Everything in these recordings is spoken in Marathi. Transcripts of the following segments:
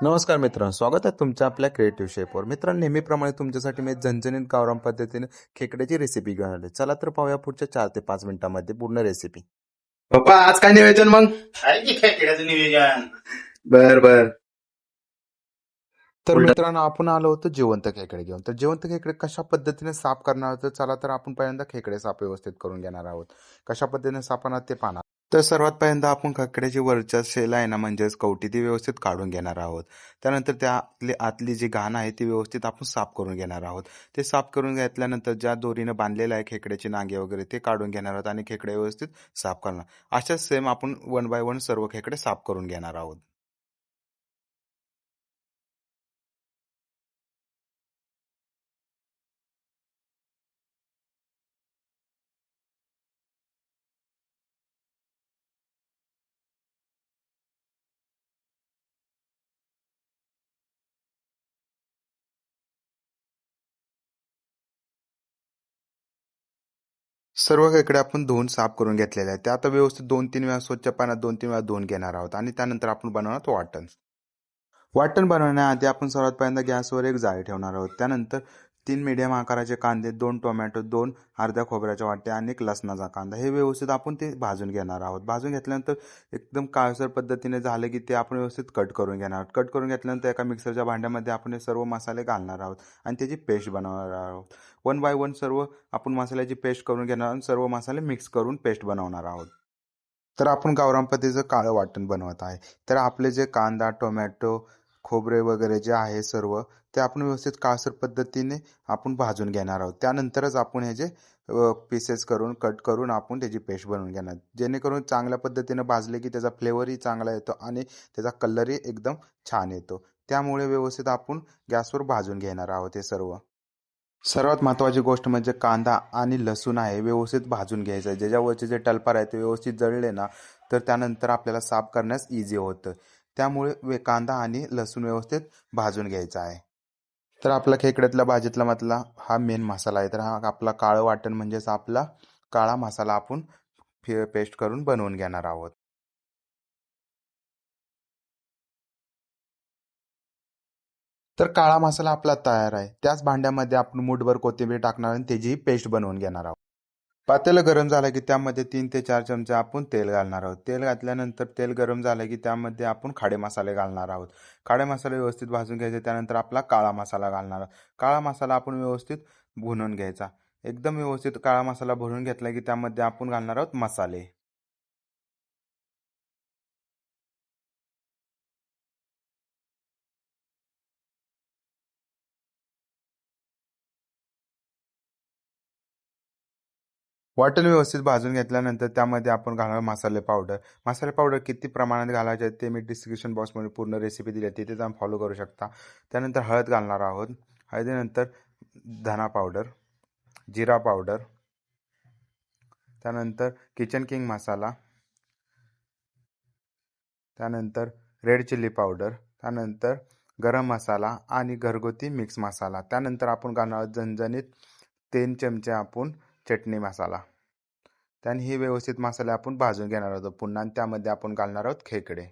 नमस्कार मित्रांनो, स्वागत आहे तुमच्या आपल्या क्रिएटिव्ह शेफवर. मित्रांनो, नेहमीप्रमाणे तुमच्यासाठी मी झणझणीत गावरान पद्धतीने खेकड्याची रेसिपी घेऊन आले. चला तर पाहूया पुढच्या 4 ते 5 मिनिटांमध्ये पूर्ण रेसिपी. पप्पा आज काय नियोजन मग? आहे की खेकड्याचं नियोजन. बर बर. तर मित्रांनो, आपण आलो होतो जिवंत खेकडे घेऊन. तर जिवंत खेकडे कशा पद्धतीने साफ करणार आहोत, चला तर आपण पहिल्यांदा खेकडे साफ व्यवस्थित करून घेणार आहोत. कशा पद्धतीने साफ करणार ते पाहणार. तर सर्वात पहिल्यांदा आपण खेकड्याची वरच्या शेल आहे ना, म्हणजेच कवटी, ती व्यवस्थित काढून घेणार आहोत. त्यानंतर त्यातली आतली जी घाण आहे ती व्यवस्थित आपण साफ करून घेणार आहोत. ते साफ करून घेतल्यानंतर ज्या दोरीनं बांधलेलं आहे खेकड्याची नांगे वगैरे ते काढून घेणार आहोत आणि खेकडे व्यवस्थित साफ करणार. अशाच सेम आपण 1 बाय 1 सर्व खेकडे साफ करून घेणार आहोत. सर्व खेकडे आपण धुवून साफ करून घेतलेले आहेत. ते आता व्यवस्थित 2-3 वेळा स्वच्छ पाण्यात 2-3 वेळा धुवून घेणार आहोत आणि त्यानंतर आपण बनवणार वाटण. वाटण बनवण्याआधी आपण सर्वात पहिल्यांदा गॅसवर एक जाळी ठेवणार आहोत. त्यानंतर 3 मीडियम आकाराचे कांदे, 2 टोमॅटो, 2 अर्ध्या खोबऱ्याच्या वाट्या आणि 1 लसणाचा कांदा हे व्यवस्थित आपण ते भाजून घेणार आहोत. भाजून घेतल्यानंतर एकदम काळसर पद्धतीने झालं की ते आपण व्यवस्थित कट करून घेणार आहोत. कट करून घेतल्यानंतर एका मिक्सरच्या भांड्यामध्ये आपण हे सर्व मसाले घालणार आहोत आणि त्याची पेस्ट बनवणार आहोत. 1 बाय 1 सर्व आपण मसाल्याची पेस्ट करून घेणार आहोत. सर्व मसाले मिक्स करून पेस्ट बनवणार आहोत. तर आपण गावरान पद्धतीचं काळं वाटण बनवत आहे. तर आपले जे कांदा, टोमॅटो, खोबरे वगैरे जे आहे सर्व ते आपण व्यवस्थित काळसर पद्धतीने आपण भाजून घेणार आहोत. त्यानंतरच आपण हे जे पीसेस करून कट करून आपण त्याची पेस्ट बनवून घेणार, जेणेकरून चांगल्या पद्धतीने भाजले की त्याचा फ्लेवरही चांगला येतो आणि त्याचा कलरही एकदम छान येतो. त्यामुळे व्यवस्थित आपण गॅसवर भाजून घेणार आहोत हे सर्व. सर्वात महत्त्वाची गोष्ट म्हणजे कांदा आणि लसूण आहे व्यवस्थित भाजून घ्यायचं आहे. ज्याच्यावरचे जे टलपार आहे ते व्यवस्थित जळले ना तर त्यानंतर आपल्याला साफ करण्यास इझी होतं. त्यामुळे कांदा आणि लसूण व्यवस्थित भाजून घ्यायचा आहे. तर आपला खेकड्यातल्या भाजीतला मधला हा मेन मसाला आहे. तर हा आपला काळं वाटण म्हणजेच आपला काळा मसाला आपण पेस्ट करून बनवून घेणार आहोत. तर काळा मसाला आपला तयार आहे. त्याच भांड्यामध्ये आपण मूठभर कोथिंबीर टाकणार आणि त्याचीही पेस्ट बनवून घेणार आहोत. पातेलं गरम झालं की त्यामध्ये 3 ते 4 चमचे आपण तेल घालणार आहोत. तेल घातल्यानंतर तेल गरम झालं की त्यामध्ये आपण खडे मसाले घालणार आहोत. खडे मसाले व्यवस्थित भाजून घ्यायचे. त्यानंतर आपला काळा मसाला घालणार आहोत. काळा मसाला आपण व्यवस्थित भुनून घ्यायचा. एकदम व्यवस्थित काळा मसाला भरून घेतला की त्यामध्ये आपण घालणार आहोत मसाले. वाटण व्यवस्थित भाजून घेतल्यानंतर त्यामध्ये आपण घालणार मसाले पावडर. मसाले पावडर किती प्रमाणात घालायचे ते मी डिस्क्रिप्शन बॉक्समध्ये पूर्ण रेसिपी दिली आहे, तिथे जाऊन फॉलो करू शकता. त्यानंतर हळद घालणार आहोत. हळदीनंतर धना पावडर, जिरा पावडर, त्यानंतर किचन किंग मसाला, त्यानंतर रेड चिल्ली पावडर, त्यानंतर गरम मसाला आणि घरगुती मिक्स मसाला. त्यानंतर आपण घालणार आहोत झणझणीत 3 चमचे आपण चटणी मसाला. त्याने हे व्यवस्थित मसाले आपण भाजून घेणार आहोत पुन्हा आणि त्यामध्ये आपण घालणार आहोत खेकडे.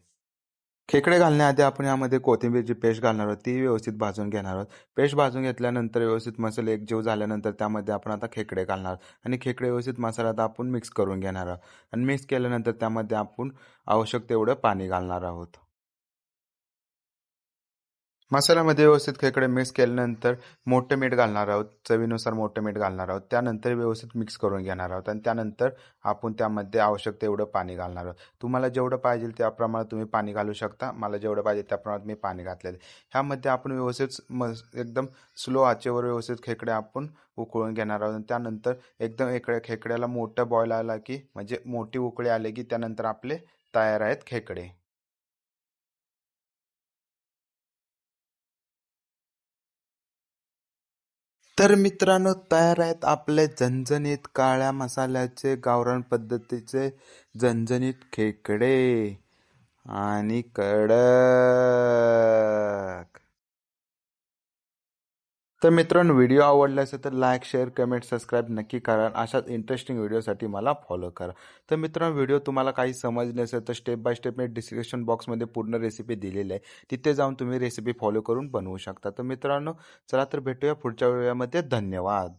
खेकडे घालण्याआधी आपण यामध्ये कोथिंबीरची पेस्ट घालणार आहोत, ती व्यवस्थित भाजून घेणार आहोत. पेस्ट भाजून घेतल्यानंतर व्यवस्थित मसाले एकजीव झाल्यानंतर त्यामध्ये आपण आता खेकडे घालणार आहोत आणि खेकडे व्यवस्थित मसाल्यात आपण मिक्स करून घेणार आहोत आणि मिक्स केल्यानंतर त्यामध्ये आपण आवश्यक तेवढं पाणी घालणार आहोत. मसाल्यामध्ये व्यवस्थित खेकडे मिक्स केल्यानंतर मोठं मीठ घालणार आहोत. चवीनुसार मोठं मीठ घालणार आहोत. त्यानंतर व्यवस्थित मिक्स करून घेणार आहोत आणि त्यानंतर आपण त्यामध्ये आवश्यक तेवढं पाणी घालणार आहोत. तुम्हाला जेवढं पाहिजे त्याप्रमाणे तुम्ही पाणी घालू शकता. मला जेवढं पाहिजे त्याप्रमाणे मी पाणी घातलेलं आहे. ह्यामध्ये आपण व्यवस्थित एकदम स्लो आचेवर व्यवस्थित खेकडे आपण उकळून घेणार आहोत. त्यानंतर एकदम खेकड्याला मोठं बॉईल आला की म्हणजे मोठी उकळी आली की त्यानंतर आपले तयार आहेत खेकडे. तर मित्रांनो, तयार आहेत आपले झणझणीत काळ्या मसाल्याचे गावरान पद्धतीचे झणझणीत खेकडे आणि कडक तर मित्रांनो, व्हिडिओ आवडला असेल तर लाईक, शेअर, कमेंट, सबस्क्राईब नक्की करा. अशाच इंटरेस्टिंग व्हिडिओसाठी मला फॉलो करा. तर मित्रांनो, व्हिडिओ तुम्हाला काही समजले असेल तर step by step me description बॉक्समध्ये पूर्ण रेसिपी दिलेली आहे. तिथे जाऊन तुम्ही रेसिपी फॉलो करून बनवू शकता. तर मित्रांनो, चला तर भेटूया पुढच्या व्हिडिओमध्ये. धन्यवाद.